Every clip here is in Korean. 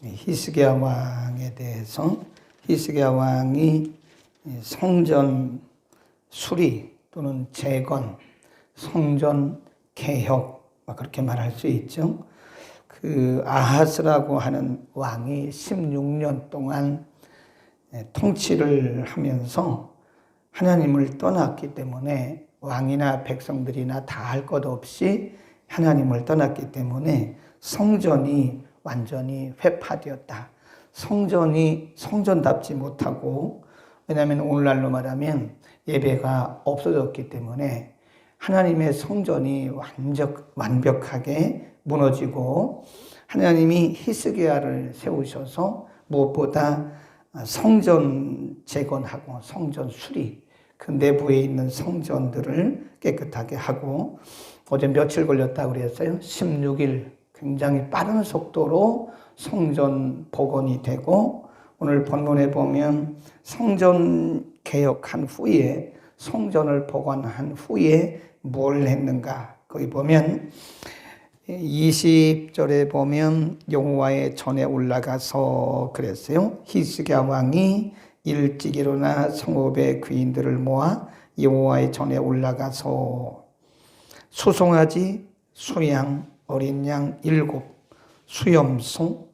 히스기야 왕에 대해서 히스기야 왕이 성전 수리 또는 재건, 성전 개혁 그렇게 말할 수 있죠. 그 아하스라고 하는 왕이 16년 동안 통치를 하면서 하나님을 떠났기 때문에 왕이나 백성들이나 다 할 것 없이 하나님을 떠났기 때문에 성전이 완전히 회파되었다. 성전이 성전답지 못하고, 왜냐하면 오늘날로 말하면 예배가 없어졌기 때문에 하나님의 성전이 완벽하게 무너지고, 하나님이 히스기야를 세우셔서 무엇보다 성전 재건하고 성전 수리, 그 내부에 있는 성전들을 깨끗하게 하고, 어제 며칠 걸렸다고 그랬어요? 16일 굉장히 빠른 속도로 성전 복원이 되고, 오늘 본문에 보면 성전 개혁한 후에, 성전을 복원한 후에 뭘 했는가? 거기 보면 20절에 보면 여호와의 전에 올라가서 그랬어요. 히스기야 왕이 일찍 일어나 성읍의 귀인들을 모아 여호와의 전에 올라가서 수송아지, 수양, 어린 양 7, 수염소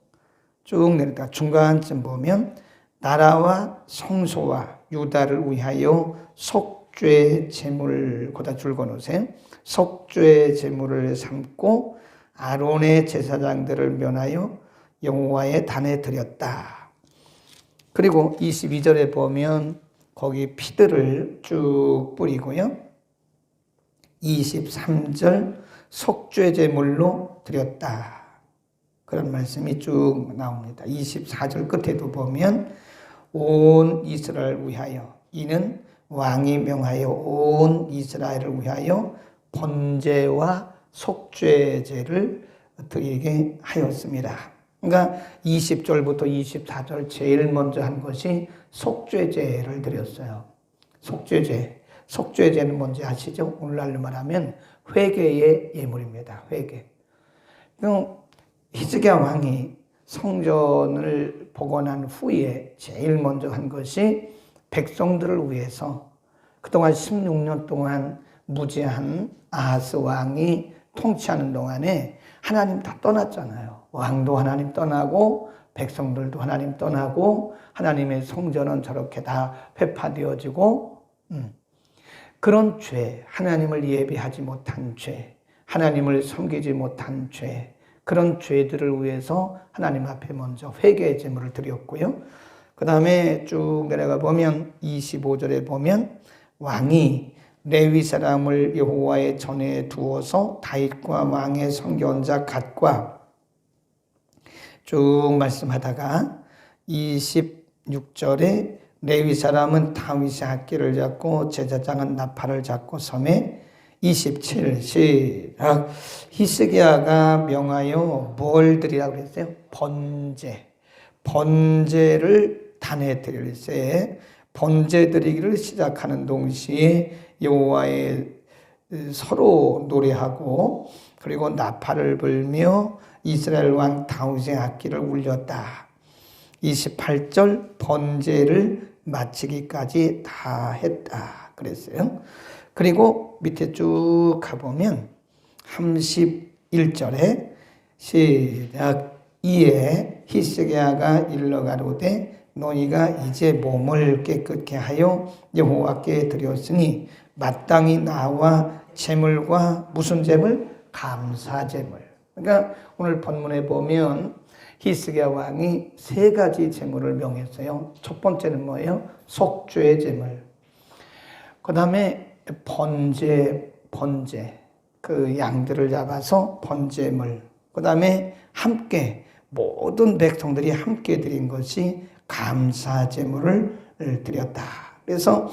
쭉 내려다 중간쯤 보면 나라와 성소와 유다를 위하여 속죄 제물을 거다 줄거 놓으세요. 속죄 제물을 삼고 아론의 제사장들을 면하여 여호와의 단에 드렸다. 그리고 22절에 보면 거기 피들을 쭉 뿌리고요. 23절 속죄 제물로 드렸다. 그런 말씀이 쭉 나옵니다. 24절 끝에도 보면 온 이스라엘을 위하여, 이는 왕이 명하여 온 이스라엘을 위하여 번제와 속죄제를 드리게 하였습니다. 그러니까 20절부터 24절 제일 먼저 한 것이 속죄제를 드렸어요. 속죄제는 뭔지 아시죠? 오늘날로 말하면 회개의 예물입니다. 회개. 히스기야 왕이 성전을 복원한 후에 제일 먼저 한 것이 백성들을 위해서, 그동안 16년 동안 무지한 아하스 왕이 통치하는 동안에 하나님 다 떠났잖아요. 왕도 하나님 떠나고 백성들도 하나님 떠나고 하나님의 성전은 저렇게 다 회파되어지고, 그런 죄, 하나님을 예배하지 못한 죄, 하나님을 섬기지 못한 죄, 그런 죄들을 위해서 하나님 앞에 먼저 회개의 제물을 드렸고요. 그 다음에 쭉 내려가 보면 25절에 보면 왕이 레위 사람을 여호와의 전에 두어서 다윗과 왕의 선견자 갓과 쭉 말씀하다가 26절에 레위 사람은 다윗의 악기를 잡고 제사장은 나팔을 잡고 섬에 27 시작. 히스기야가 명하여 뭘 드리라고 그랬어요? 번제를 단에 드릴세. 번제 드리기를 시작하는 동시에 여호와의 서로 노래하고, 그리고 나팔을 불며 이스라엘 왕 다윗의 악기를 울렸다. 28절 번제를 마치기까지 다 했다 그랬어요. 그리고 밑에 쭉 가보면 31절에 시작. 이에 히스기야가 일러 가로되 너희가 이제 몸을 깨끗게 하여 여호와께 드렸으니 마땅히 나와 제물과 무슨 제물? 감사 제물. 그러니까 오늘 본문에 보면 히스기야 왕이 3가지 제물을 명했어요. 첫 번째는 뭐예요? 속죄 제물. 그 다음에 번제, 그 양들을 잡아서 번제물. 그 다음에 함께 모든 백성들이 함께 드린 것이 감사 제물을 드렸다. 그래서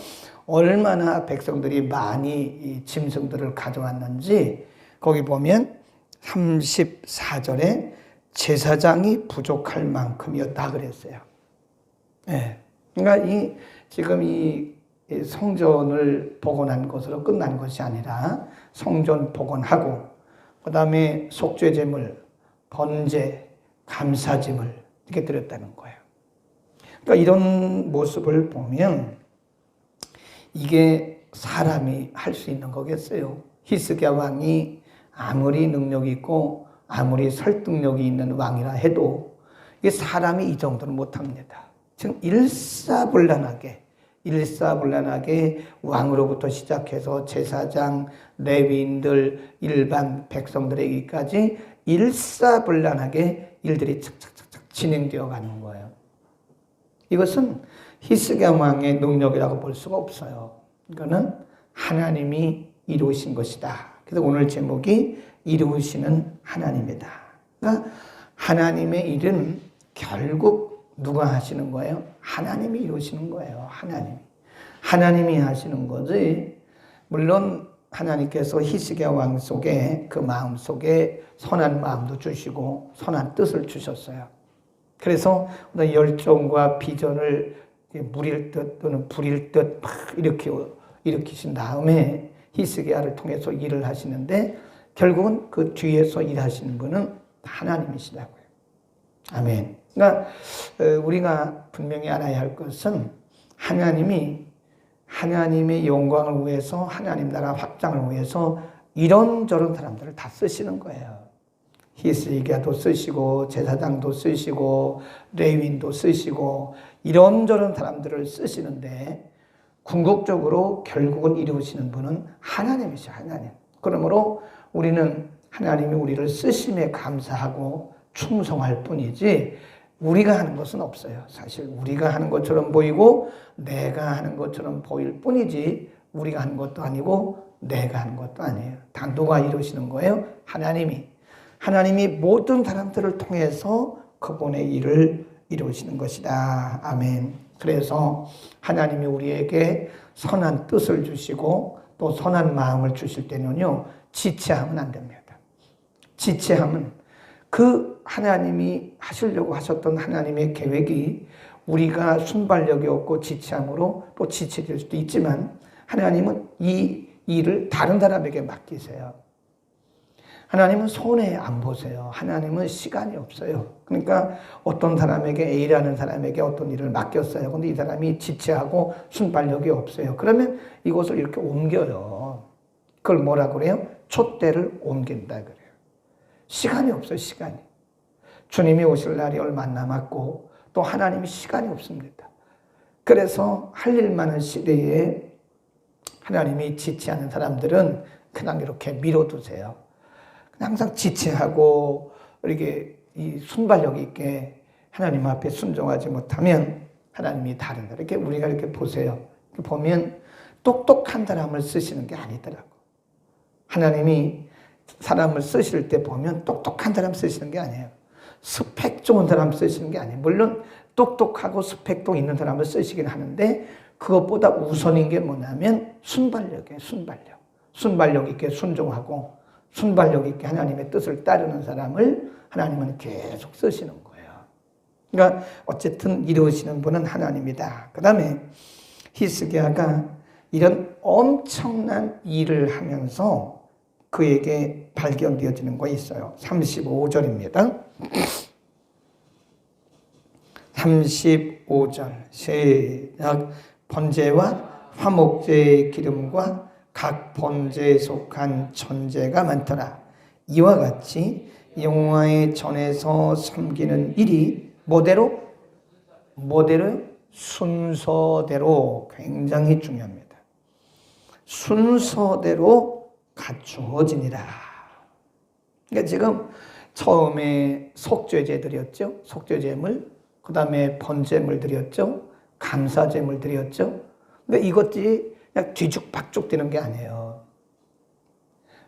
얼마나 백성들이 많이 이 짐승들을 가져왔는지 거기 보면 34절에 제사장이 부족할 만큼이었다 그랬어요. 네. 그러니까 지금 이 성전을 복원한 것으로 끝난 것이 아니라 성전 복원하고, 그 다음에 속죄제물, 번제, 감사제물, 이렇게 드렸다는 거예요. 그러니까 이런 모습을 보면 이게 사람이 할 수 있는 거겠어요. 히스기야 왕이 아무리 능력이 있고 아무리 설득력이 있는 왕이라 해도 이게 사람이 이 정도는 못합니다. 지금 일사불란하게 왕으로부터 시작해서 제사장, 레위인들, 일반 백성들에게까지 일사불란하게 일들이 착착착착 진행되어 가는 거예요. 이것은 히스기야 왕의 능력이라고 볼 수가 없어요. 이거는 하나님이 이루신 것이다. 그래서 오늘 제목이 이루시는 하나님이다. 그러니까 하나님의 일은 결국 누가 하시는 거예요? 하나님이 이루시는 거예요. 하나님이 하시는 거지. 물론 하나님께서 히스기야 왕 속에 그 마음 속에 선한 마음도 주시고 선한 뜻을 주셨어요. 그래서 열정과 비전을 물일 듯 또는 불일 듯 막 일으키신 다음에 히스기야를 통해서 일을 하시는데 결국은 그 뒤에서 일하시는 분은 하나님이시라고요. 아멘. 그러니까 우리가 분명히 알아야 할 것은 하나님의 영광을 위해서 하나님 나라 확장을 위해서 이런저런 사람들을 다 쓰시는 거예요. 히스기야도 쓰시고 제사장도 쓰시고 레위인도 쓰시고 이런저런 사람들을 쓰시는데 궁극적으로 결국은 이루시는 분은 하나님이죠. 하나님. 그러므로 우리는 하나님이 우리를 쓰심에 감사하고 충성할 뿐이지 우리가 하는 것은 없어요. 사실 우리가 하는 것처럼 보이고 내가 하는 것처럼 보일 뿐이지 우리가 하는 것도 아니고 내가 하는 것도 아니에요. 다 누가 이루시는 거예요? 하나님이 모든 사람들을 통해서 그분의 일을 이루시는 것이다. 아멘. 그래서 하나님이 우리에게 선한 뜻을 주시고 또 선한 마음을 주실 때는요, 지체하면 안 됩니다. 지체하면 그 하나님이 하시려고 하셨던 하나님의 계획이 우리가 순발력이 없고 지체함으로 또 지체될 수도 있지만 하나님은 이 일을 다른 사람에게 맡기세요. 하나님은 손해 안 보세요. 하나님은 시간이 없어요. 그러니까 어떤 사람에게 A라는 사람에게 어떤 일을 맡겼어요. 근데 이 사람이 지체하고 순발력이 없어요. 그러면 이것을 이렇게 옮겨요. 그걸 뭐라 그래요? 촛대를 옮긴다 그래요. 시간이 없어요. 시간이. 주님이 오실 날이 얼마 안 남았고 또 하나님이 시간이 없습니다. 그래서 할 일 많은 시대에 하나님이 지체하는 사람들은 그냥 이렇게 밀어두세요. 항상 지체하고 이렇게 이 순발력 있게 하나님 앞에 순종하지 못하면 하나님이 다른다. 이렇게 우리가 이렇게 보세요. 보면 똑똑한 사람을 쓰시는 게 아니더라고. 하나님이 사람을 쓰실 때 보면 똑똑한 사람 쓰시는 게 아니에요. 스펙 좋은 사람 쓰시는 게 아니에요. 물론 똑똑하고 스펙도 있는 사람을 쓰시긴 하는데 그것보다 우선인 게 뭐냐면 순발력이에요. 순발력 있게 순종하고 순발력 있게 하나님의 뜻을 따르는 사람을 하나님은 계속 쓰시는 거예요. 그러니까 어쨌든 이루시는 분은 하나님이다. 그 다음에 히스기야가 이런 엄청난 일을 하면서 그에게 발견되어지는 거 있어요. 35절입니다. 35절 시작. 번제와 화목제의 기름과 각 번제에 속한 전제가 많더라. 이와 같이 여호와의 전에서 섬기는 일이 뭐대로? 순서대로. 굉장히 중요합니다. 순서대로 갖추어지니라. 그러니까 지금 처음에 속죄제 드렸죠. 속죄제물. 그 다음에 번제물 드렸죠. 감사제물 드렸죠. 근데 이것들이 그냥 뒤죽박죽 되는 게 아니에요.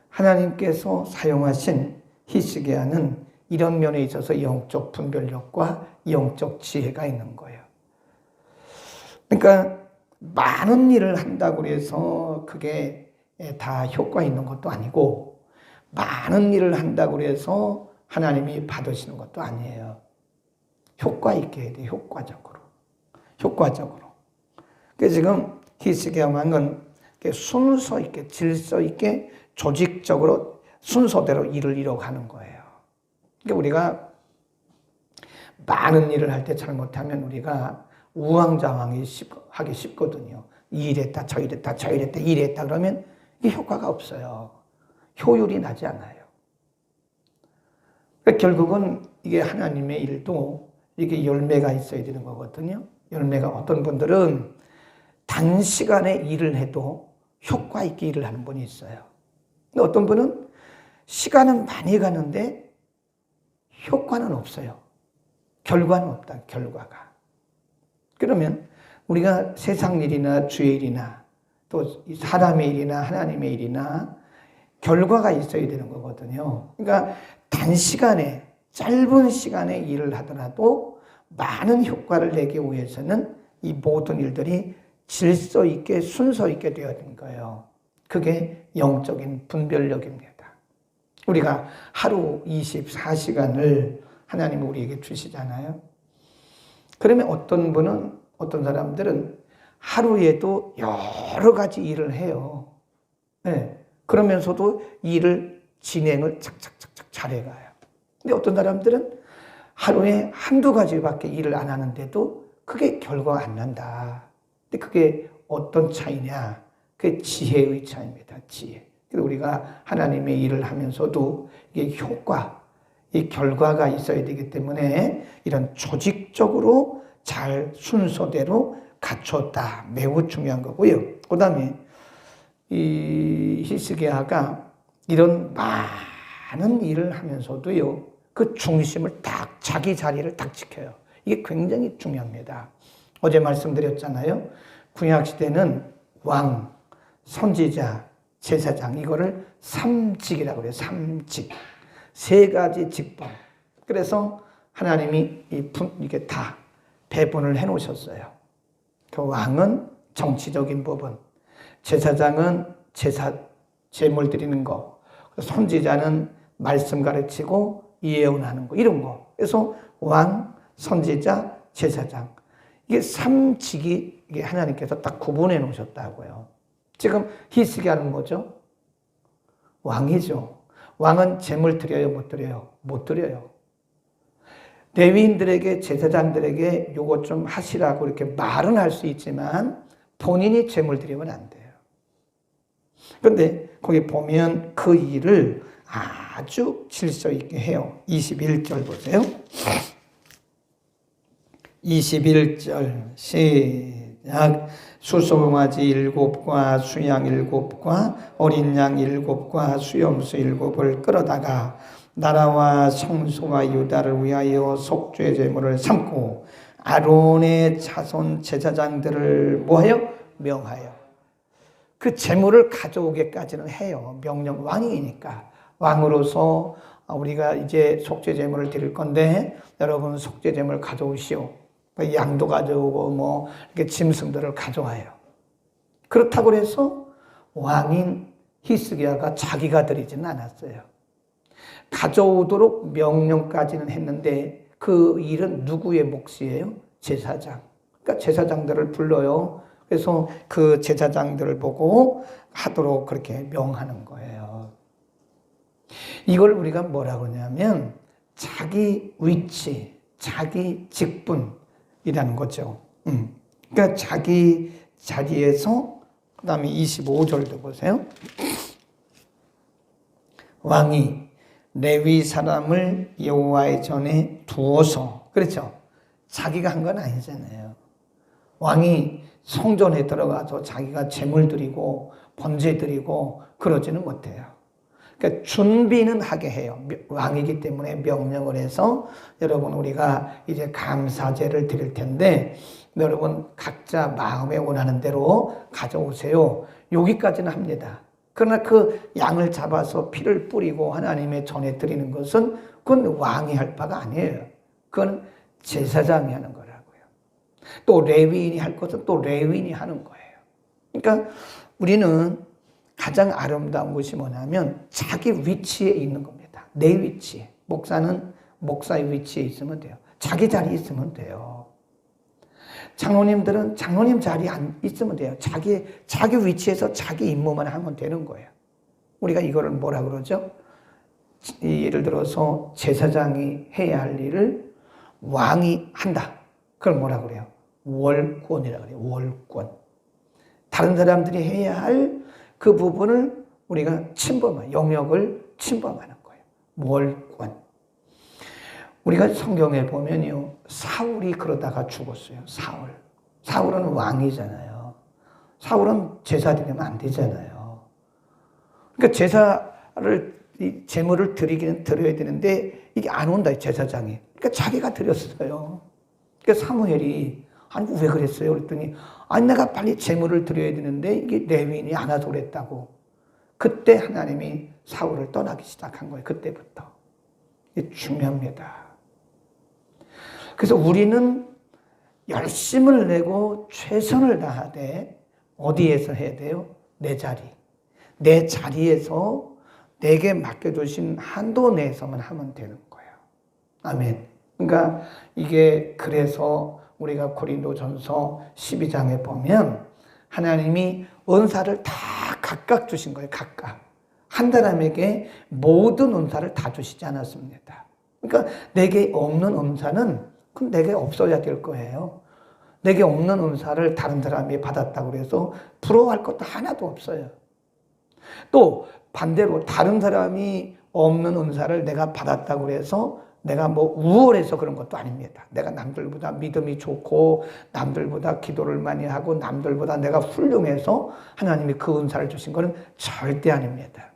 하나님께서 사용하신 히스기야는 이런 면에 있어서 영적 분별력과 영적 지혜가 있는 거예요. 그러니까 많은 일을 한다고 해서 그게 다 효과 있는 것도 아니고 많은 일을 한다고 해서 하나님이 받으시는 것도 아니에요. 효과 있게 해야 돼요. 효과적으로. 그래서 지금 히스기야 왕은 순서 있게 질서 있게 조직적으로 순서대로 일을 이뤄가는 거예요. 그러니까 우리가 많은 일을 할 때 잘못하면 우리가 우왕좌왕이 하기 쉽거든요. 이랬다 저이랬다 저이랬다 이랬다 그러면 이게 효과가 없어요. 효율이 나지 않아요. 그러니까 결국은 이게 하나님의 일도 이게 열매가 있어야 되는 거거든요. 열매가 어떤 분들은 단시간에 일을 해도 효과 있게 일을 하는 분이 있어요. 근데 어떤 분은 시간은 많이 가는데 효과는 없어요. 결과는 없다, 결과가. 그러면 우리가 세상 일이나 주의 일이나 또 사람의 일이나 하나님의 일이나 결과가 있어야 되는 거거든요. 그러니까 단시간에, 짧은 시간에 일을 하더라도 많은 효과를 내기 위해서는 이 모든 일들이 질서 있게 순서 있게 되어야 되는 거예요. 그게 영적인 분별력입니다. 우리가 하루 24시간을 하나님이 우리에게 주시잖아요. 그러면 어떤 사람들은 하루에도 여러 가지 일을 해요. 네. 그러면서도 일을 진행을 착착착착 잘해가요. 근데 어떤 사람들은 하루에 한두 가지밖에 일을 안 하는데도 그게 결과가 안 난다. 근데 그게 어떤 차이냐? 그게 지혜의 차이입니다. 지혜. 그래서 우리가 하나님의 일을 하면서도 이게 효과, 이 결과가 있어야 되기 때문에 이런 조직적으로 잘 순서대로 갖췄다. 매우 중요한 거고요. 그 다음에 이 히스기야가 이런 많은 일을 하면서도요, 그 중심을 딱, 자기 자리를 딱 지켜요. 이게 굉장히 중요합니다. 어제 말씀드렸잖아요. 구약시대는 왕, 선지자, 제사장, 이거를 삼직이라고 그래요. 삼직. 세 가지 직분. 그래서 하나님이 이게 다 배분을 해 놓으셨어요. 그 왕은 정치적인 부분, 제사장은 제물 드리는 거, 선지자는 말씀 가르치고 예언하는 거, 이런 거. 그래서 왕, 선지자, 제사장. 이게 삼직이 이게 하나님께서 딱 구분해 놓으셨다고요. 지금 히스기야는 뭐죠? 왕이죠. 왕은 제물 드려요, 못 드려요? 못 드려요. 레위인들에게, 제사장들에게 요거 좀 하시라고 이렇게 말은 할 수 있지만 본인이 제물 드리면 안 돼요. 그런데 거기 보면 그 일을 아주 질서 있게 해요. 21절 보세요. 21절 시작. 수송아지 7과 수양 7과 어린 양 7과 수염수 7을 끌어다가 나라와 성소와 유다를 위하여 속죄 제물을 삼고 아론의 자손 제사장들을 뭐하여? 명하여. 그 제물을 가져오게까지는 해요. 명령, 왕이니까. 왕으로서 우리가 이제 속죄 제물을 드릴 건데 여러분 속죄 제물 가져오시오. 양도 가져오고 뭐 이렇게 짐승들을 가져와요. 그렇다고 해서 왕인 히스기야가 자기가 드리지는 않았어요. 가져오도록 명령까지는 했는데 그 일은 누구의 몫이에요? 제사장. 그러니까 제사장들을 불러요. 그래서 그 제사장들을 보고 하도록 그렇게 명하는 거예요. 이걸 우리가 뭐라고 하냐면 자기 위치, 자기 직분이라는 거죠. 그러니까 자기 자리에서, 그 다음에 25절도 보세요. 왕이 레위 사람을 여호와의 전에 두어서, 그렇죠? 자기가 한 건 아니잖아요. 왕이 성전에 들어가서 자기가 제물 드리고 번제 드리고 그러지는 못해요. 그러니까 준비는 하게 해요. 왕이기 때문에 명령을 해서 여러분 우리가 이제 감사제를 드릴 텐데 여러분 각자 마음에 원하는 대로 가져오세요. 여기까지는 합니다. 그러나 그 양을 잡아서 피를 뿌리고 하나님의 전에 드리는 것은 그건 왕이 할 바가 아니에요. 그건 제사장이 하는 거라고요. 또 레위인이 할 것은 또 레위인이 하는 거예요. 그러니까 우리는 가장 아름다운 것이 뭐냐면 자기 위치에 있는 겁니다. 내 위치에. 목사는 목사의 위치에 있으면 돼요. 자기 자리에 있으면 돼요. 장로님들은 장로님 자리에 있으면 돼요. 자기 위치에서 자기 임무만 하면 되는 거예요. 우리가 이거를 뭐라 그러죠? 예를 들어서 제사장이 해야 할 일을 왕이 한다. 그걸 뭐라 그래요? 월권이라 그래요. 월권. 다른 사람들이 해야 할 그 부분을 우리가 영역을 침범하는 거예요. 월권. 우리가 성경에 보면요, 사울이 그러다가 죽었어요. 사울은 왕이잖아요. 사울은 제사 드리면 안 되잖아요. 그러니까 제물을 드려야 되는데 이게 안 온다, 제사장이. 그러니까 자기가 드렸어요. 그러니까 사무엘이 아니 왜 그랬어요? 그랬더니 아니 내가 빨리 제물을 드려야 되는데 이게 레위인이 안 와서 그랬다고. 그때 하나님이 사울을 떠나기 시작한 거예요. 그때부터. 이게 중요합니다. 그래서 우리는 열심을 내고 최선을 다하되 어디에서 해야 돼요? 내 자리. 내 자리에서 내게 맡겨주신 한도 내에서만 하면 되는 거예요. 아멘. 그러니까 이게 그래서 우리가 고린도전서 12장에 보면 하나님이 은사를 다 각각 주신 거예요. 각각. 한 사람에게 모든 은사를 다 주시지 않았습니다. 그러니까 내게 없는 은사는 그럼 내게 없어야 될 거예요. 내게 없는 은사를 다른 사람이 받았다고 해서 부러워할 것도 하나도 없어요. 또 반대로 다른 사람이 없는 은사를 내가 받았다고 해서 내가 우월해서 그런 것도 아닙니다. 내가 남들보다 믿음이 좋고 남들보다 기도를 많이 하고 남들보다 내가 훌륭해서 하나님이 그 은사를 주신 것은 절대 아닙니다.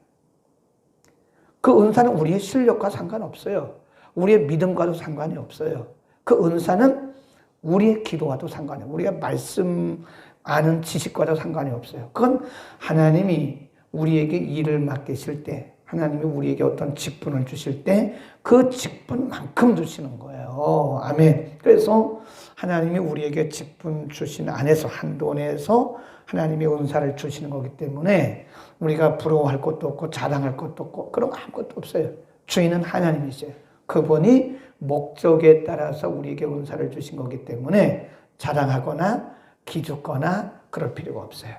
그 은사는 우리의 실력과 상관없어요. 우리의 믿음과도 상관이 없어요. 그 은사는 우리의 기도와도 상관이 없어요. 우리가 말씀 아는 지식과도 상관이 없어요. 그건 하나님이 우리에게 일을 맡기실 때, 하나님이 우리에게 어떤 직분을 주실 때 그 직분만큼 주시는 거예요. 아멘. 그래서 하나님이 우리에게 직분 주신 안에서, 한도 내에서 하나님이 은사를 주시는 거기 때문에 우리가 부러워할 것도 없고 자랑할 것도 없고 그런 거 아무것도 없어요. 주인은 하나님이세요. 그분이 목적에 따라서 우리에게 은사를 주신 거기 때문에 자랑하거나 기죽거나 그럴 필요가 없어요.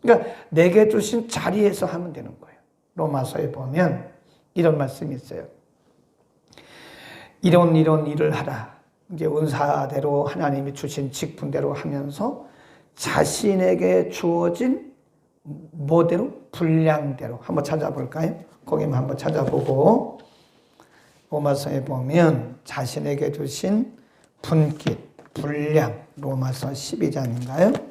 그러니까 내게 주신 자리에서 하면 되는 거예요. 로마서에 보면 이런 말씀이 있어요. 이런 일을 하라. 이제 은사대로 하나님이 주신 직분대로 하면서 자신에게 주어진 뭐대로? 분량대로. 한번 찾아볼까요? 거기만 한번 찾아보고 로마서에 보면 자신에게 주신 분깃, 분량, 로마서 12장인가요?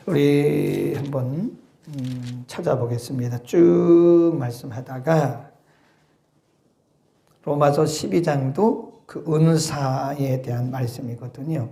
우리 한번 찾아보겠습니다. 쭉 말씀하다가 로마서 12장도 그 은사에 대한 말씀이거든요.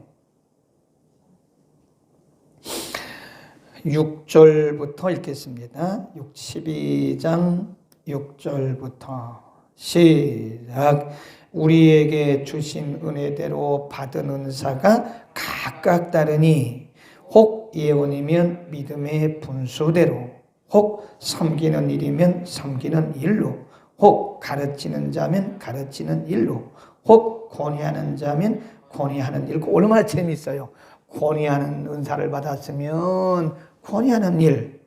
6절부터 읽겠습니다. 12장 6절부터 시작. 우리에게 주신 은혜대로 받은 은사가 각각 다르니 혹 예언이면 믿음의 분수대로, 혹 섬기는 일이면 섬기는 일로, 혹 가르치는 자면 가르치는 일로, 혹 권위하는 자면 권위하는 일. 얼마나 재미있어요. 권위하는 은사를 받았으면 권위하는 일,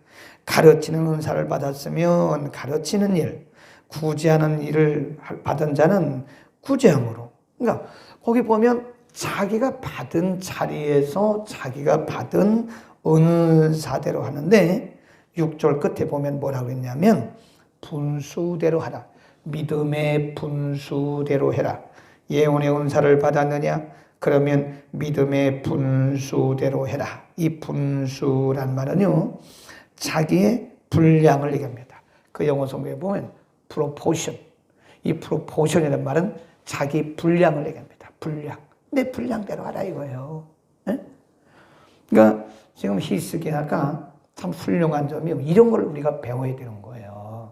가르치는 은사를 받았으면 가르치는 일, 구제하는 일을 받은 자는 구제함으로. 그러니까 거기 보면 자기가 받은 자리에서 자기가 받은 은사대로 하는데 6절 끝에 보면 뭐라고 했냐면 분수대로 하라. 믿음의 분수대로 해라. 예언의 은사를 받았느냐? 그러면 믿음의 분수대로 해라. 이 분수란 말은요, 자기의 분량을 얘기합니다. 그 영어 성경에 보면 proportion. 이 proportion이라는 말은 자기 분량을 얘기합니다. 분량. 내 분량대로 하라 이거예요. 네? 그러니까 지금 히스기야가 참 훌륭한 점이 이런 걸 우리가 배워야 되는 거예요.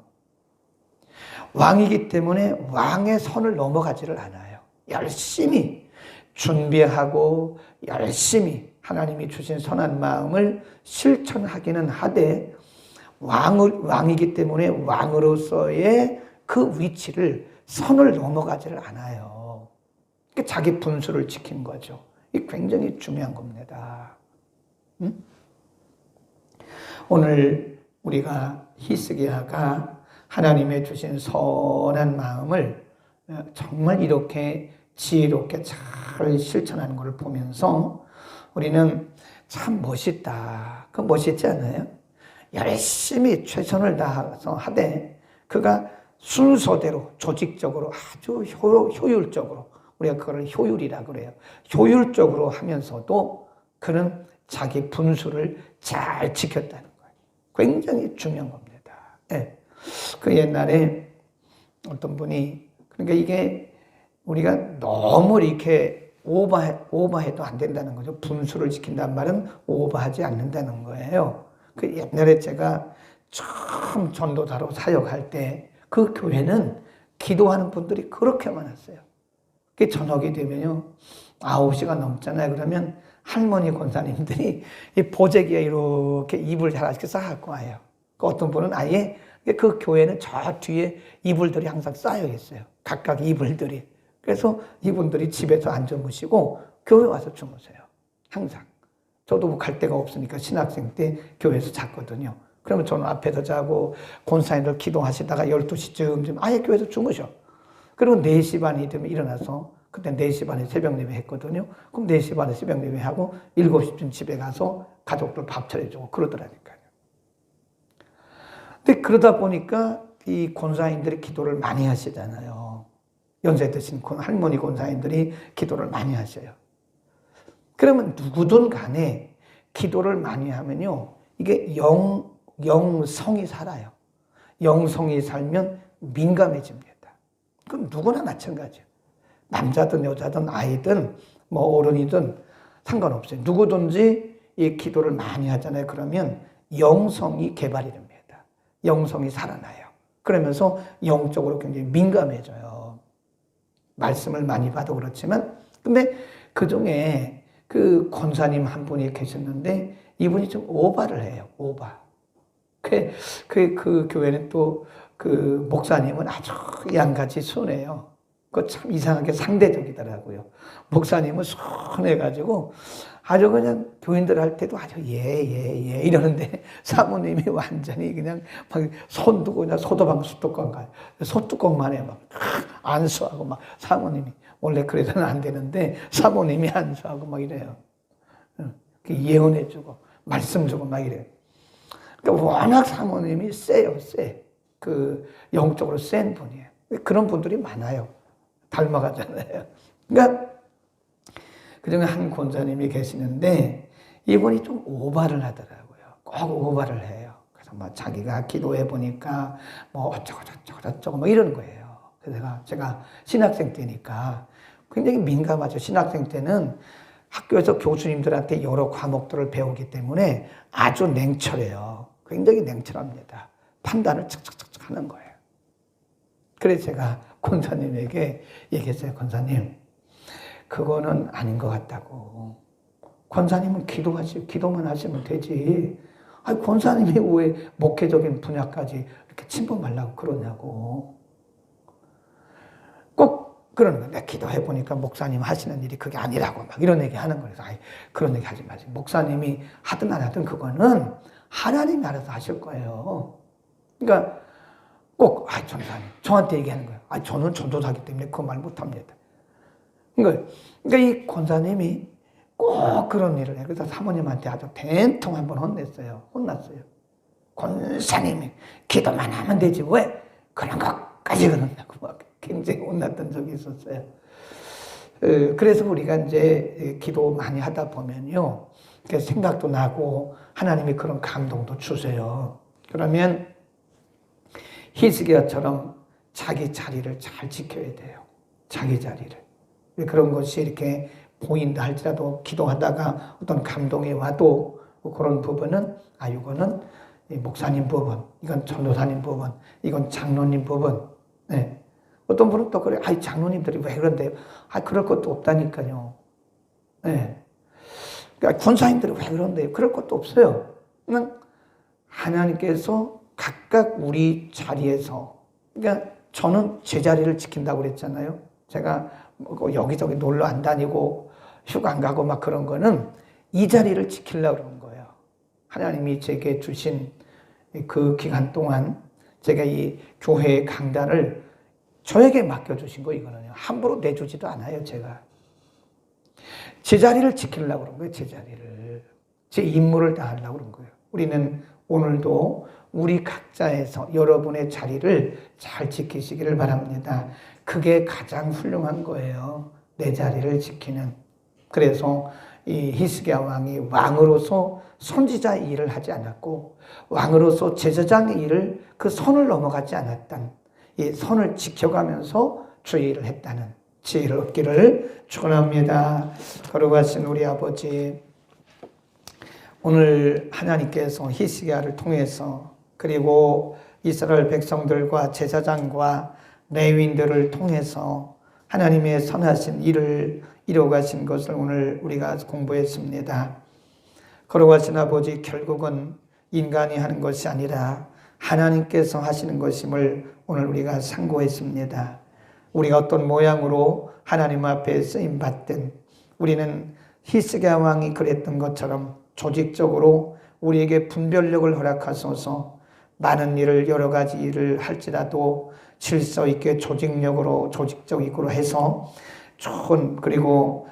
왕이기 때문에 왕의 선을 넘어가지를 않아요. 열심히 준비하고 열심히 하나님이 주신 선한 마음을 실천하기는 하되 왕이기 때문에 왕으로서의 그 위치를 선을 넘어가지를 않아요. 그러니까 자기 분수를 지키는 거죠. 이게 굉장히 중요한 겁니다. 응? 오늘 우리가 히스기야가 하나님의 주신 선한 마음을 정말 이렇게 지혜롭게 잘 실천하는 것을 보면서 우리는 참 멋있다. 그 멋있지 않아요? 열심히 최선을 다해서 하되 그가 순서대로 조직적으로 아주 효율적으로, 우리가 그걸 효율이라 그래요. 효율적으로 하면서도 그는 자기 분수를 잘 지켰다는 거예요. 굉장히 중요한 겁니다. 네. 그 옛날에 어떤 분이, 그러니까 이게 우리가 너무 이렇게 오버해도 안 된다는 거죠. 분수를 지킨다는 말은 오버하지 않는다는 거예요. 그 옛날에 제가 처음 전도사로 사역할 때 그 교회는 기도하는 분들이 그렇게 많았어요. 그 저녁이 되면요, 9시가 넘잖아요. 그러면 할머니 권사님들이 이 보재기에 이렇게 이불 하나씩 쌓아갖고 와요. 어떤 분은 아예 그 교회는 저 뒤에 이불들이 항상 쌓여 있어요. 각각 이불들이. 그래서 이분들이 집에서 안 주무시고 교회 와서 주무세요. 항상. 저도 뭐 갈 데가 없으니까 신학생 때 교회에서 잤거든요. 그러면 저는 앞에서 자고 권사님들 기도하시다가 12시쯤 아예 교회에서 주무셔. 그리고 4시 반이 되면 일어나서, 그때 4시 반에 새벽 예배 했거든요. 그럼 4시 반에 새벽 예배 하고 7시쯤 집에 가서 가족들 밥 차려주고 그러더라니까요. 근데 그러다 보니까 이 권사님들이 기도를 많이 하시잖아요. 연세 드신 할머니 권사님들이 기도를 많이 하셔요. 그러면 누구든 간에 기도를 많이 하면요, 이게 영성이 살아요. 영성이 살면 민감해집니다. 그럼 누구나 마찬가지예요. 남자든 여자든 아이든 뭐 어른이든 상관없어요. 누구든지 이 기도를 많이 하잖아요. 그러면 영성이 개발이 됩니다. 영성이 살아나요. 그러면서 영적으로 굉장히 민감해져요. 말씀을 많이 봐도 그렇지만, 근데 그 중에 그 권사님 한 분이 계셨는데 이분이 좀 오바를 해요. 오바. 그 교회는 또 그 목사님은 아주 양같이 순해요. 그 참 이상하게 상대적이더라고요. 목사님은 순해가지고 아주 그냥 교인들 할 때도 아주 예 이러는데 사모님이 완전히 그냥 막 손 두고 그냥 소도방 숫뚜껑 가요. 소뚜껑만 해 막 안수하고 막, 사모님이 원래 그래서는 안 되는데 사모님이 안수하고 막 이래요. 예언해주고 말씀 주고 막 이래요. 그러니까 워낙 사모님이 세요, 세. 그 영적으로 센 분이에요. 그런 분들이 많아요. 닮아가잖아요. 그러니까 그중에 한 권사님이 계시는데 이분이 좀 오바를 하더라고요. 꼭 오바를 해요. 그래서 뭐 자기가 기도해 보니까 뭐 어쩌고 뭐 이러는 거예요. 그래서 제가 신학생 때니까 굉장히 민감하죠. 신학생 때는 학교에서 교수님들한테 여러 과목들을 배우기 때문에 아주 냉철해요. 굉장히 냉철합니다. 판단을 착착착착 하는 거예요. 그래서 제가 권사님에게 얘기했어요. 권사님, 그거는 아닌 것 같다고. 권사님은 기도만 하시면 되지. 아니, 권사님이 왜 목회적인 분야까지 이렇게 침범하려고 그러냐고. 꼭 그러는 거예요. 내가 기도해보니까 목사님 하시는 일이 그게 아니라고 막 이런 얘기 하는 거예요. 아니, 그런 얘기 하지 마세요. 목사님이 하든 안 하든 그거는 하나님이 알아서 하실 거예요. 그러니까 꼭, 전사님, 저한테 얘기하는 거예요. 저는 전도사기 때문에 그 말 못합니다. 그러니까 이 권사님이 꼭 그런 일을 해요. 그래서 사모님한테 아주 된통 한번 혼났어요. 권사님이 기도만 하면 되지 왜 그런 것까지 그런다고 막 굉장히 혼났던 적이 있었어요. 그래서 우리가 이제 기도 많이 하다 보면요, 생각도 나고 하나님이 그런 감동도 주세요. 그러면 히스기야처럼 자기 자리를 잘 지켜야 돼요. 자기 자리를. 그런 것이 이렇게 보인다 할지라도 기도하다가 어떤 감동이 와도 그런 부분은 이거는 목사님 부분, 이건 전도사님 부분, 이건 장로님 부분. 네. 어떤 분은 또 그래, 장로님들이 왜 그런데요? 그럴 것도 없다니까요. 네. 그러니까 권사님들이 왜 그런데요? 그럴 것도 없어요. 그냥 하나님께서 각각 우리 자리에서, 그러니까 저는 제 자리를 지킨다고 그랬잖아요. 제가 여기저기 놀러 안 다니고 휴가 안 가고 막 그런 거는 이 자리를 지키려고 그런 거예요. 하나님이 제게 주신 그 기간 동안 제가 이 교회의 강단을 저에게 맡겨주신 거 이거는요. 함부로 내주지도 않아요, 제가. 제 자리를 지키려고 그런 거예요, 제 자리를. 제 임무를 다하려고 그런 거예요. 우리는 오늘도 우리 각자에서 여러분의 자리를 잘 지키시기를 바랍니다. 그게 가장 훌륭한 거예요. 내 자리를 지키는. 그래서 이 히스기야 왕이 왕으로서 선지자 일을 하지 않았고 왕으로서 제사장의 일을 그 선을 넘어가지 않았던 이 선을 지켜가면서 주의 일을 했다는 지혜를 얻기를 축원합니다. 거룩하신 우리 아버지, 오늘 하나님께서 히스기야를 통해서 그리고 이스라엘 백성들과 제사장과 레위인들을 통해서 하나님의 선하신 일을 이루어가신 것을 오늘 우리가 공부했습니다. 거룩하신 아버지, 결국은 인간이 하는 것이 아니라 하나님께서 하시는 것임을 오늘 우리가 상고했습니다. 우리가 어떤 모양으로 하나님 앞에 쓰임받든 우리는 히스기야 왕이 그랬던 것처럼 조직적으로 우리에게 분별력을 허락하소서. 많은 일을 여러 가지 일을 할지라도 질서 있게 조직적으로 해서 좋은 그리고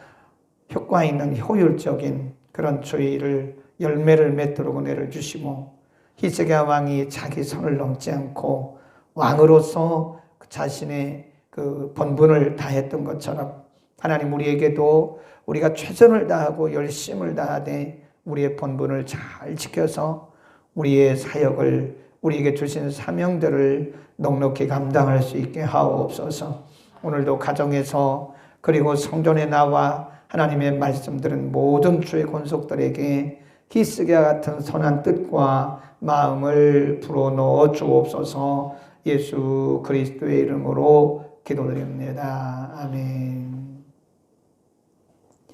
효과 있는 효율적인 그런 주의를 열매를 맺도록 은혜를 주시고 히스기야 왕이 자기 선을 넘지 않고 왕으로서 자신의 그 본분을 다했던 것처럼 하나님 우리에게도 우리가 최선을 다하고 열심을 다하되 우리의 본분을 잘 지켜서 우리의 사역을 우리에게 주신 사명들을 넉넉히 감당할 수 있게 하옵소서. 오늘도 가정에서 그리고 성전에 나와 하나님의 말씀 들은 모든 주의 권속들에게 히스기야 같은 선한 뜻과 마음을 불어넣어 주옵소서. 예수 그리스도의 이름으로 기도드립니다. 아멘.